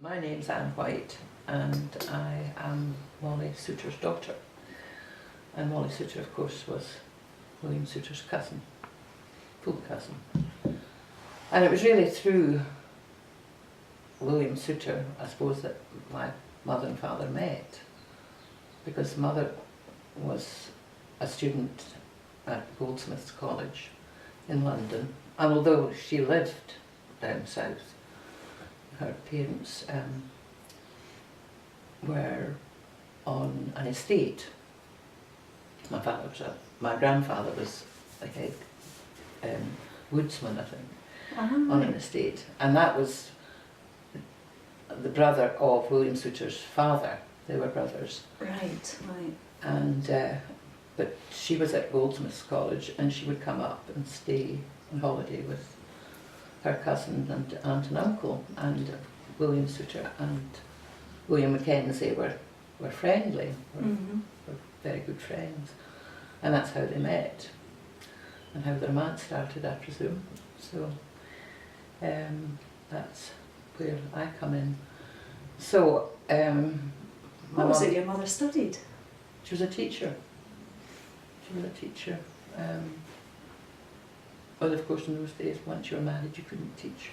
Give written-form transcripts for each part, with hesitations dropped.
My name's Anne Whyte and I am Molly Soutar's daughter. And Molly Soutar, of course, was William Soutar's cousin, full cousin. And it was really through William Soutar, I suppose, that my mother and father met, because mother was a student at Goldsmiths College in London, and although she lived down south, her parents were on an estate. My grandfather was a head woodsman, I think, on an estate, and that was the brother of William Soutar's father. They were brothers. Right. And but she was at Goldsmiths College, and she would come up and stay on holiday with her cousin and aunt and uncle, and William Soutar and William Mackenzie were friendly, were very good friends, and that's how they met and how the romance started, I presume. So that's where I come in. So what was it your mother studied? She was a teacher. She was a teacher. Well, of course, in those days, once you were married, you couldn't teach.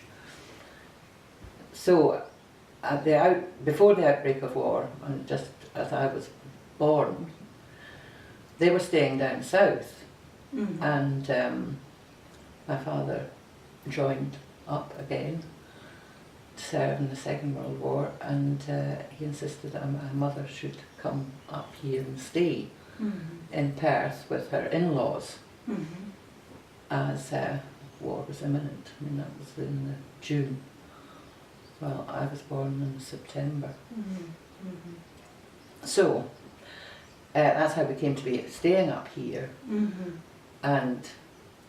So, before the outbreak of war, and just as I was born, they were staying down south, and my father joined up again to serve in the Second World War, and he insisted that my mother should come up here and stay in Perth with her in-laws. As war was imminent. I mean, that was in June. Well, I was born in September. So, that's how we came to be staying up here. And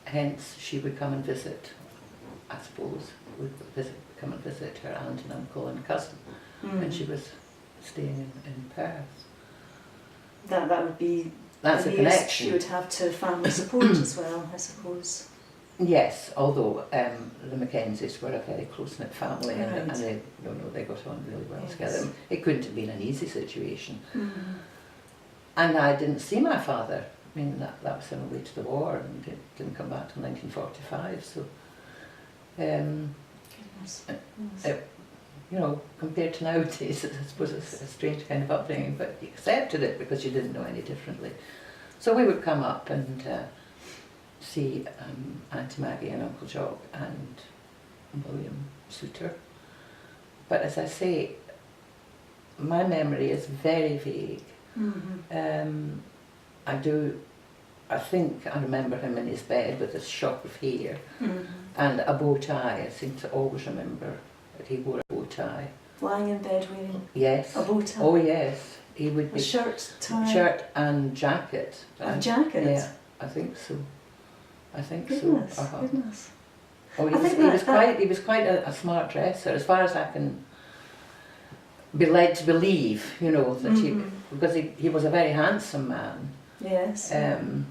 hence she would come and visit, I suppose, come and visit her aunt and uncle and cousin when she was staying in Perth. That would be that's a connection. She would have to family support as well, I suppose. Yes, although the Mackenzies were a very close-knit family, Right. and they got on really well together. It couldn't have been an easy situation. And I didn't see my father. I mean, that was on the way to the war, and he didn't come back till 1945. So, compared to nowadays, I suppose it's a strange kind of upbringing, but you accepted it because you didn't know any differently. So we would come up and see Auntie Maggie and Uncle Jock and William Soutar. But as I say, my memory is very vague. I think I remember him in his bed with his shock of hair and a bow tie. I seem to always remember that he wore a bow tie. Lying in bed wearing a bow tie? Oh yes, he would be. A shirt, tie? Shirt and jacket. A jacket? Yeah, I think so. Goodness, so. goodness. Oh, he was quite a smart dresser, as far as I can be led to believe, that because he was a very handsome man. Yes. And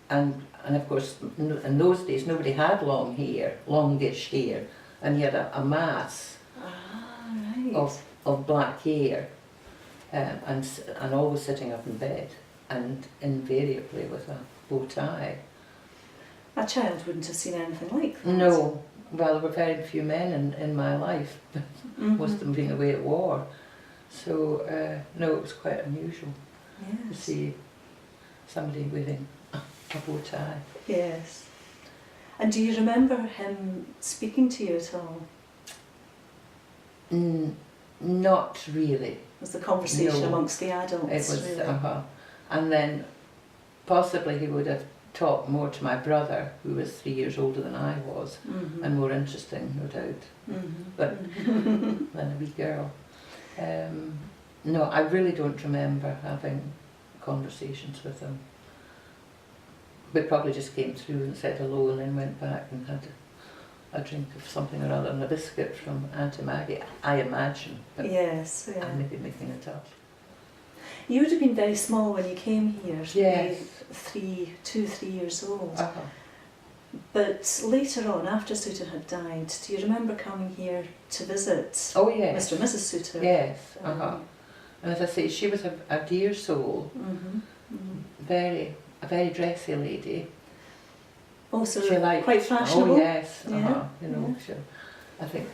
of course, in those days, nobody had long hair, longish hair, and he had a mass of black hair, and always sitting up in bed, and invariably with a bow tie. A child wouldn't have seen anything like that. No, well, there were very few men in my life, most of them being away at war. So, no, it was quite unusual to see somebody wearing a bow tie. Yes. And do you remember him speaking to you at all? Not really. Was the conversation amongst the adults? It was, really? And then possibly he would have talked more to my brother, who was 3 years older than I was, and more interesting, no doubt, than a wee girl. No, I really don't remember having conversations with him. We probably just came through and said hello and then went back and had a drink of something or other and a biscuit from Auntie Maggie, I imagine. But yes, I may be making it up. You would have been very small when you came here, yes. 2, 3 years old. But later on, after Soutar had died, do you remember coming here to visit Oh yes. Mr. and Mrs. Soutar? Yes. And as I say, she was a dear soul. A very dressy lady. Also She liked, quite fashionable. Oh yes. Yeah. You know, I think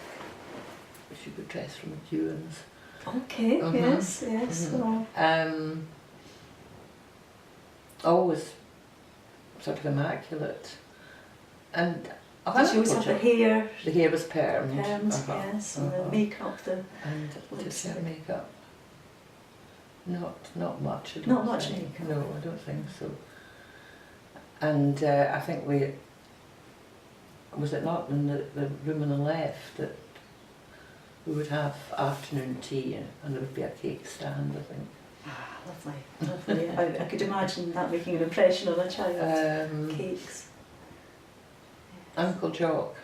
she would dress from McEwan's. Okay. Yes. Yes. Oh. Always sort of immaculate. And did she always have the hair? The hair was permed. Yes, and the makeup, and just her makeup. Not much. Not much makeup. No, I don't think so. And I think was it not in the room on the left that we would have afternoon tea and there would be a cake stand, I think. Ah, lovely. I could imagine that making an impression on a child. Cakes. Uncle Jock,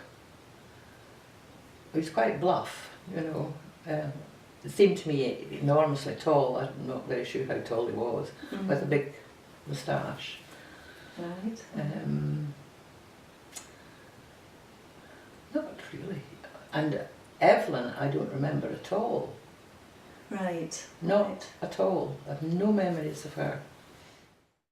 he was quite bluff, you know. It seemed to me enormously tall. I'm not very sure how tall he was, with a big moustache. Right. Not really. And Evelyn, I don't remember at all. Right. Not at all. I have no memories of her.